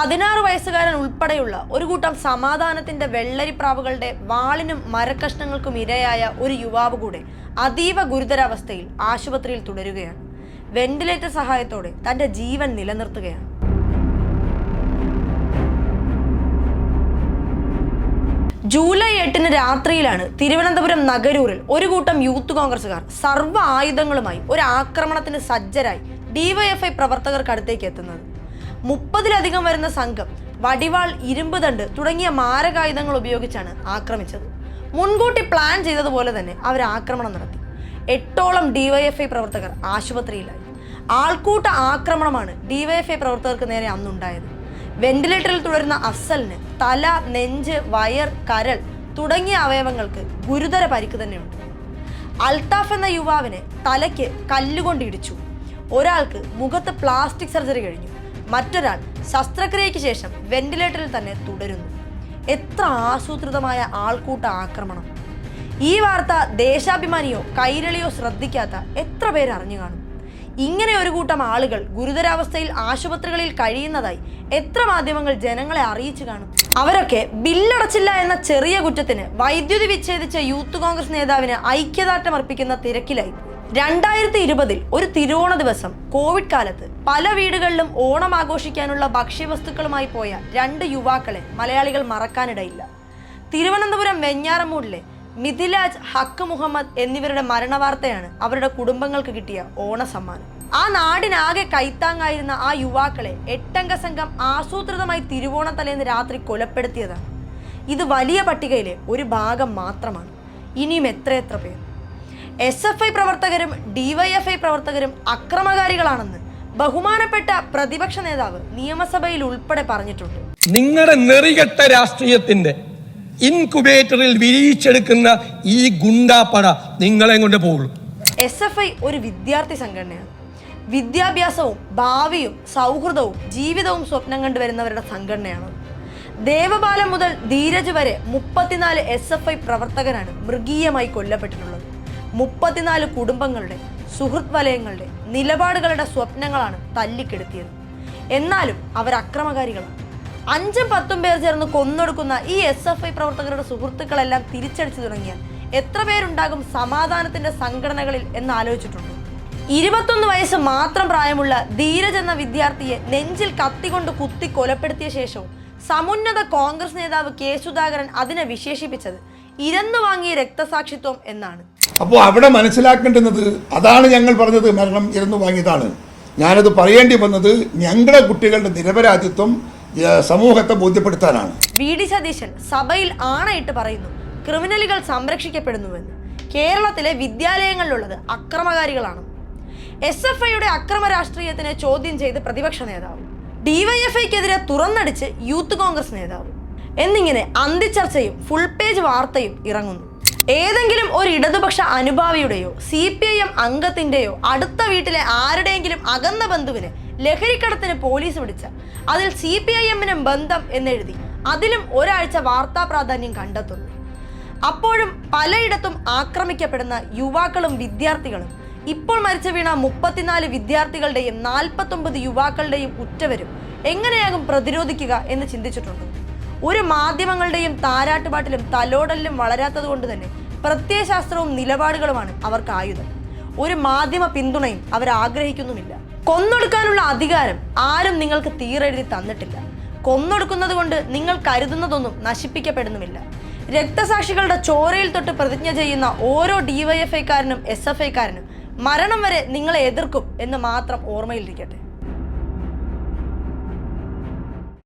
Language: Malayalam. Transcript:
16 വയസ്സുകാരൻ ഉൾപ്പെടെയുള്ള ഒരു കൂട്ടം സമാധാനത്തിന്റെ വെള്ളരിപ്രാവുകളുടെ വാളിനും മരക്കഷ്ണങ്ങൾക്കും ഇരയായ ഒരു യുവാവ് കൂടെ അതീവ ഗുരുതരാവസ്ഥയിൽ ആശുപത്രിയിൽ തുടരുകയാണ്. വെന്റിലേറ്റർ സഹായത്തോടെ തന്റെ ജീവൻ നിലനിർത്തുകയാണ്. ജൂലൈ 8 രാത്രിയിലാണ് തിരുവനന്തപുരം നഗരൂരിൽ ഒരു കൂട്ടം യൂത്ത് കോൺഗ്രസുകാർ സർവ്വ ആയുധങ്ങളുമായി ഒരു ആക്രമണത്തിന് സജ്ജരായി ഡിവൈഎഫ്ഐ പ്രവർത്തകർക്കടുത്തേക്ക് എത്തുന്നത്. 30-ലധികം വരുന്ന സംഘം വടിവാൾ, ഇരുമ്പ് ദണ്ട് തുടങ്ങിയ മാരകായുധങ്ങൾ ഉപയോഗിച്ചാണ് ആക്രമിച്ചത്. മുൻകൂട്ടി പ്ലാൻ ചെയ്തതുപോലെ തന്നെ അവർ ആക്രമണം നടത്തി. 8ഓളം ഡിവൈഎഫ്ഐ പ്രവർത്തകർ ആശുപത്രിയിലായി. ആൾക്കൂട്ട ആക്രമണമാണ് ഡിവൈഎഫ്ഐ പ്രവർത്തകർക്ക് നേരെ അന്നുണ്ടായത്. വെന്റിലേറ്ററിൽ തുടരുന്ന അഫ്സലിന് തല, നെഞ്ച്, വയർ, കരൾ തുടങ്ങിയ അവയവങ്ങൾക്ക് ഗുരുതര പരിക്ക് തന്നെയുണ്ട്. അൽത്താഫ് എന്ന യുവാവിനെ തലയ്ക്ക് കല്ലുകൊണ്ട് ഇടിച്ചു. ഒരാൾക്ക് മുഖത്ത് പ്ലാസ്റ്റിക് സർജറി കഴിഞ്ഞു. മറ്റൊരാൾ ശസ്ത്രക്രിയയ്ക്ക് ശേഷം വെന്റിലേറ്ററിൽ തന്നെ തുടരുന്നു. എത്ര ആസൂത്രിതമായ ആൾക്കൂട്ട ആക്രമണം! ഈ വാർത്ത ദേശാഭിമാനിയോ കൈരളിയോ ശ്രദ്ധിക്കാത്ത എത്ര പേര് അറിഞ്ഞു കാണും? ഇങ്ങനെ ഒരു കൂട്ടം ആളുകൾ ഗുരുതരാവസ്ഥയിൽ ആശുപത്രികളിൽ കഴിയുന്നതായി എത്ര മാധ്യമങ്ങൾ ജനങ്ങളെ അറിയിച്ചു കാണും? അവരൊക്കെ ബില്ലടച്ചില്ല എന്ന ചെറിയ കുറ്റത്തിന് വൈദ്യുതി വിച്ഛേദിച്ച യൂത്ത് കോൺഗ്രസ് നേതാവിന് ഐക്യദാർഢ്യം അർപ്പിക്കുന്ന തിരക്കിലായി. 2020 ഒരു തിരുവോണ ദിവസം കോവിഡ് കാലത്ത് പല വീടുകളിലും ഓണം ആഘോഷിക്കാനുള്ള ഭക്ഷ്യവസ്തുക്കളുമായി പോയ 2 യുവാക്കളെ മലയാളികൾ മറക്കാനിടയില്ല. തിരുവനന്തപുരം വെഞ്ഞാറമൂടിലെ മിഥിലാജ്, ഹക്ക് മുഹമ്മദ് എന്നിവരുടെ മരണവാർത്തയാണ് അവരുടെ കുടുംബങ്ങൾക്ക് കിട്ടിയ ഓണസമ്മാനം. ആ നാടിനാകെ കൈത്താങ്ങായിരുന്ന ആ യുവാക്കളെ 8-അംഗ സംഘം ആസൂത്രിതമായി തിരുവോണത്തലേന്ന് രാത്രി കൊലപ്പെടുത്തിയതാണ്. ഇത് വലിയ പട്ടികയിലെ ഒരു ഭാഗം മാത്രമാണ്. ഇനിയും എത്രയെത്ര പേർ! SFI പ്രവർത്തകരും DYFI പ്രവർത്തകരും അക്രമകാരികളാണെന്ന് ബഹുമാനപ്പെട്ട പ്രതിപക്ഷ നേതാവ് നിയമസഭയിൽ ഉൾപ്പെടെ പറഞ്ഞിട്ടുണ്ട്. നിങ്ങളുടെ നെറികെട്ട രാഷ്ട്രീയത്തിന്റെ ഇൻകുബേറ്ററിൽ വിരിയിച്ചെടുക്കുന്ന ഈ ഗുണ്ടാപ്പട നിങ്ങളെ കൊണ്ട് പോകുള്ളൂ. SFI ഒരു വിദ്യാർത്ഥി സംഘടനയാണ്. വിദ്യാഭ്യാസവും ഭാവിയും സൗഹൃദവും ജീവിതവും സ്വപ്നം കണ്ടുവരുന്നവരുടെ സംഘടനയാണ്. ദേവബാലൻ മുതൽ ധീരജ് വരെ 34 SFI പ്രവർത്തകരാണ് മൃഗീയമായി കൊല്ലപ്പെട്ടിട്ടുള്ളത്. 34 കുടുംബങ്ങളുടെ, സുഹൃത്ത് വലയങ്ങളുടെ, നിലപാടുകളുടെ സ്വപ്നങ്ങളാണ് തല്ലിക്കെടുത്തിയത്. എന്നാലും അവർ അക്രമകാരികളാണ്. 5-10 പേർ ചേർന്ന് കൊന്നൊടുക്കുന്ന ഈ SFI പ്രവർത്തകരുടെ സുഹൃത്തുക്കളെല്ലാം തിരിച്ചടിച്ചു തുടങ്ങിയാൽ എത്ര പേരുണ്ടാകും സമാധാനത്തിന്റെ സംഘടനകളിൽ എന്ന് ആലോചിച്ചിട്ടുണ്ടോ? 21 വയസ്സ് മാത്രം പ്രായമുള്ള ധീരജ് എന്ന വിദ്യാർത്ഥിയെ നെഞ്ചിൽ കത്തികൊണ്ട് കുത്തി കൊലപ്പെടുത്തിയ ശേഷവും സമുന്നത കോൺഗ്രസ് നേതാവ് കെ സുധാകരൻ അതിനെ വിശേഷിപ്പിച്ചത് ഇരന്നു വാങ്ങിയ രക്തസാക്ഷിത്വം എന്നാണ്. അപ്പോൾ അവിടെ മനസ്സിലാക്കേണ്ടുന്നത് അതാണ്. ഞങ്ങൾ പറഞ്ഞത് മരണം ഇരന്നു വാങ്ങിയതാണ്. ഞാനത് പറയേണ്ടി വന്നത് ഞങ്ങളുടെ കുട്ടികളുടെ നിരപരാധിത്വം സമൂഹത്തെ ബോധ്യപ്പെടുത്താനാണ്. VD സതീശൻ സഭയിൽ ആണയിട്ട് പറയുന്നു ക്രിമിനലുകൾ സംരക്ഷിക്കപ്പെടുന്നുവെന്ന്. കേരളത്തിലെ വിദ്യാലയങ്ങളിലുള്ളത് അക്രമകാരികളാണ്. SFIയുടെ അക്രമ രാഷ്ട്രീയത്തിനെ ചോദ്യം ചെയ്ത് പ്രതിപക്ഷ നേതാവ്, DYFIക്കെതിരെ തുറന്നടിച്ച് യൂത്ത് കോൺഗ്രസ് നേതാവ് എന്നിങ്ങനെ അന്തിച്ചർച്ചയും ഫുൾ പേജ് വാർത്തയും ഇറങ്ങുന്നു. ഏതെങ്കിലും ഒരു ഇടതുപക്ഷ അനുഭാവിയുടെയോ CPIM അംഗത്തിന്റെയോ അടുത്ത വീട്ടിലെ ആരുടെയെങ്കിലും അകന്ന ബന്ധുവിനെ ലഹരിക്കടത്തിന് പോലീസ് പിടിച്ച അതിൽ CPIMനും ബന്ധം എന്നെഴുതി അതിലും ഒരാഴ്ച വാർത്താ പ്രാധാന്യം കണ്ടെത്തുന്നു. അപ്പോഴും പലയിടത്തും ആക്രമിക്കപ്പെടുന്ന യുവാക്കളും വിദ്യാർത്ഥികളും ഇപ്പോൾ മരിച്ചു വീണ 34 വിദ്യാർത്ഥികളുടെയും 49 യുവാക്കളുടെയും ഉറ്റവരും എങ്ങനെയാകും പ്രതിരോധിക്കുക എന്ന് ചിന്തിച്ചിട്ടുണ്ട്. ഒരു മാധ്യമങ്ങളുടെയും താരാട്ടുപാട്ടിലും തലോടലിലും വളരാത്തത് കൊണ്ട് തന്നെ പ്രത്യയശാസ്ത്രവും നിലപാടുകളുമാണ് അവർക്ക് ആയുധം. ഒരു മാധ്യമ പിന്തുണയും അവർ ആഗ്രഹിക്കുന്നുമില്ല. കൊന്നൊടുക്കാനുള്ള അധികാരം ആരും നിങ്ങൾക്ക് തീരെഴുതി തന്നിട്ടില്ല. കൊന്നൊടുക്കുന്നത് കൊണ്ട് നിങ്ങൾ കരുതുന്നതൊന്നും നശിപ്പിക്കപ്പെടുന്നുമില്ല. രക്തസാക്ഷികളുടെ ചോരയിൽ തൊട്ട് പ്രതിജ്ഞ ചെയ്യുന്ന ഓരോ DYFIക്കാരനും SFIക്കാരനും മരണം വരെ നിങ്ങളെ എതിർക്കും എന്ന് മാത്രം ഓർമ്മയിലിരിക്കട്ടെ.